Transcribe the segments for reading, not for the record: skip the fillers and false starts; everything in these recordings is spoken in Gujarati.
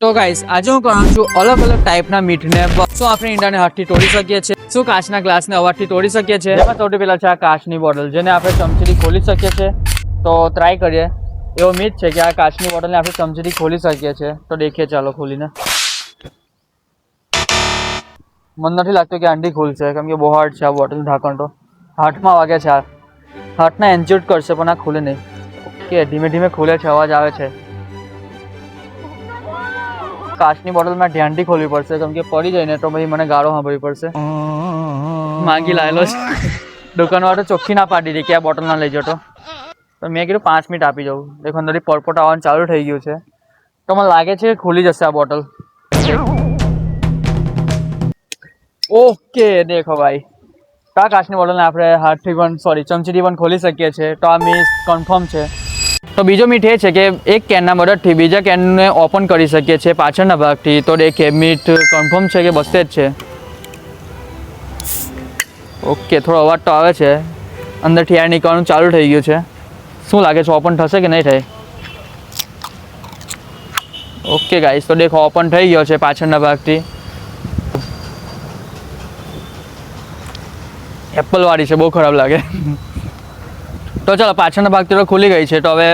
તો ગાઈસ આજે હું કહું છું અલગ અલગ ટાઈપના મીઠને શું આપણે ઈંડાને હાથથી તોડી શકીએ છીએ, શું કાચના ગ્લાસને અવાજથી તોડી શકીએ છીએ। એમાં સૌથી પહેલા છે આ કાચની બોટલ, જેને આપણે ચમચીથી ખોલી શકીએ છીએ। તો ટ્રાય કરીએ। એવો મીથ છે કે આ કાચની બોટલને આપણે ચમચીથી ખોલી શકીએ છીએ। તો દેખીએ, ચાલો ખોલીને। મને નથી લાગતું કે આંટી ખુલશે, કેમ કે બહુ હાર્ડ છે આ બોટલનું ઢાંકણ। તો હાથમાં વાગે છે, હાથને એન્જ્યુટ કરશે પણ આ ખુલે નહીં। ઓકે, ધીમે ધીમે ખુલે છે, અવાજ આવે છે। કાચની બોટલ માં ધ્યાનથી ખોલવી પડશે, કેમ કે પડી જાય ને તો પછી મને ગાળો સાંભળવી પડશે। માંગી લાયેલો છે દુકાનવાળો ચોખ્ખી ના પાડી દીધી કે આ બોટલ ના લઈ જતો, તો મેં કીધું 5 મિનિટ આપી જાઉં। દેખો અંદરથી પરપોટ આવવાનું ચાલુ થઈ ગયું છે, તો મને લાગે છે કે ખુલી જશે આ બોટલ। ઓકે, દેખો ભાઈ, તો આ કાચની બોટલને આપણે હાથથી પણ ચમચીથી પણ ખોલી શકીએ છીએ। તો આ મીઠ કન્ફર્મ છે। તો બીજો મીઠ એ છે કે એક કેનના મદદથી બીજા કેનને ઓપન કરી શકીએ છીએ પાછળના ભાગથી। તો દેખીએ, મીઠ કન્ફર્મ છે કે બસતે જ છે। ઓકે, થોડો અવાજ તો આવે છે, અંદરથી એર નીકળવાનું ચાલુ થઈ ગયું છે। શું લાગે છે, ઓપન થશે કે નહીં થાય? ઓકે ગાઈસ, તો દેખો ઓપન થઈ ગયો છે પાછળના ભાગથી। એપલ વાળી છે, બહુ ખરાબ લાગે। તો ચાલો, પાછળના ભાગથી તો ખુલી ગઈ છે, તો હવે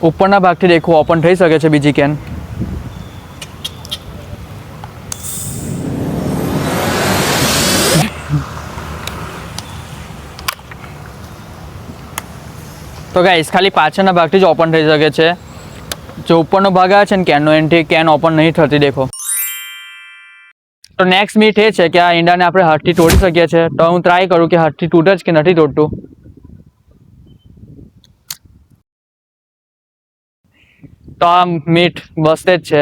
ઉપરના ભાગથી દેખવું ઓપન થઈ શકે છે બીજી કેન। તો ગાઈસ, ખાલી પાછળના ભાગથી જ ઓપન થઈ શકે છે। જો ઉપરનો ભાગ આવે છે ને કેનનો, એનાથી કેન ઓપન નહીં થતી, દેખો। તો નેક્સ્ટ મીટ એ છે કે આ ઈંડાને આપણે હાથથી તોડી શકીએ છીએ। તો હું ટ્રાય કરું કે હાથથી તૂટે જ કે નથી તૂટતું। તો આ મીઠ બસતે જ છે।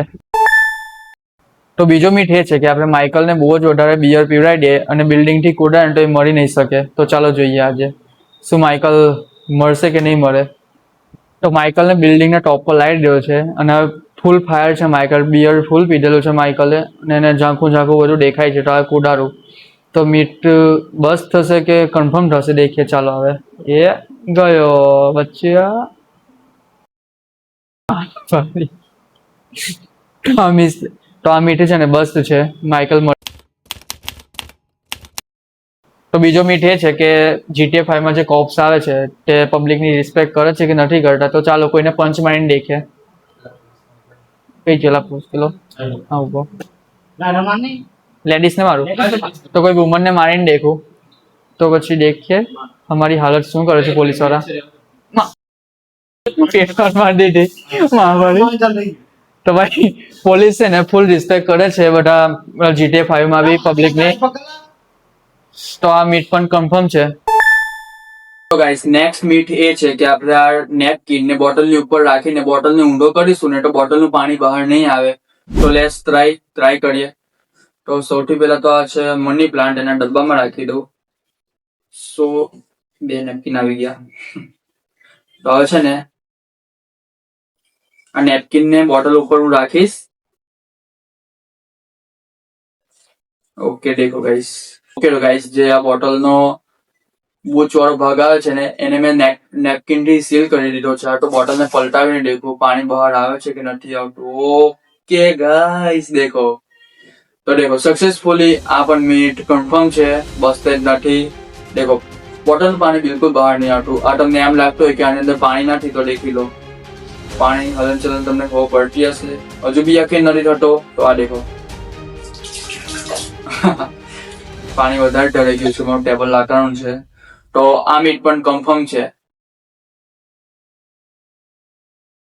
તો બીજો મીઠ એ છે કે આપણે માઇકલને બહુ જ વધારે બિયર પીવડાવી દઈએ અને બિલ્ડિંગથી કૂદાય ને તો એ મરી નહીં શકે। તો ચાલો જોઈએ આજે શું માઇકલ મળશે કે નહીં મળે। તો માઇકલને બિલ્ડિંગના ટોપ પર લાવી દીધો છે અને ફૂલ ફાયર છે માઇકલ, બિયર ફૂલ પીધેલું છે માઇકલે અને એને ઝાંખું ઝાંખું બધું દેખાય છે। તો હવે કુદારું તો મીટ બસ થશે કે કન્ફર્મ થશે, દેખીએ ચાલો। હવે એ ગયો બચ્ચા। તો આ મીઠ છે ને બસ્ત છે, માઇકલ। તો બીજો મીઠ એ છે કે GTA 5 માં જે કોપ્સ આવે છે તે પબ્લિકની રિસ્પેક્ટ કરે છે કે નથી કરતા। તો ચાલો કોઈને પંચ મારીને દેખીએ। કઈ ચલા પૂછ પેલો, હા ઉભો, લેડીઝ ને મારું તો કોઈ વુમન ને મારીને દેખું, તો પછી દેખીએ અમારી હાલત શું કરે છે પોલીસ વાળા। મારી દીધી। તો ભાઈ પોલીસ છે ને ફૂલ રિસ્પેક્ટ કરે છે બધા GTA 5 માં બી પબ્લિકની। તો આ મીટ પણ કન્ફર્મ છે। તો ગાઈસ, નેક્સ્ટ મીટ એ છે કે આપણે આ નેપકિન ને બોટલની ઉપર રાખીને બોટલને ઊંડો કરીશું ને તો બોટલનું પાણી બહાર નહીં આવે। તો લેટ્સ ટ્રાય કરીએ। તો સૌથી પહેલા તો આ છે મની પ્લાન્ટ, એના ડબ્બામાં રાખી દઉં। સો 2 નેપકિન આવી ગયા। તો હવે છે ને આ નેપકિન ને બોટલ ઉપર હું રાખીશ। ઓકે, દેખો ગાઈસ। ઓકે તો ગાઈસ, જે આ બોટલનો બૂચ વાળો ભાગ આવે છે ને એને મેં નેપકિન થી સીલ કરી દીધો છે। તો બોટલને પલટાવીને દેખું પાણી બહાર આવે છે કે નથી આવતું। ઓકે ગાઈસ, દેખો તો દેખો સક્સેસફુલી આ પણ મીટ કન્ફર્મ છે, બસતે જ નથી। દેખો બોટલનું પાણી બિલકુલ બહાર નહીં આવતું। આ તમને એમ લાગતું હોય કે આની અંદર પાણી નથી, તો દેખી લો પાણી હલનચલન તમને ખબર પડતી હશે। હજુ બી યકીન નથી થતો તો આ દેખો પાણી વધારે ઢળી ગયું છે, મારું ટેબલ લાકડાનું છે। તો આ મીટ પણ કન્ફર્મ છે।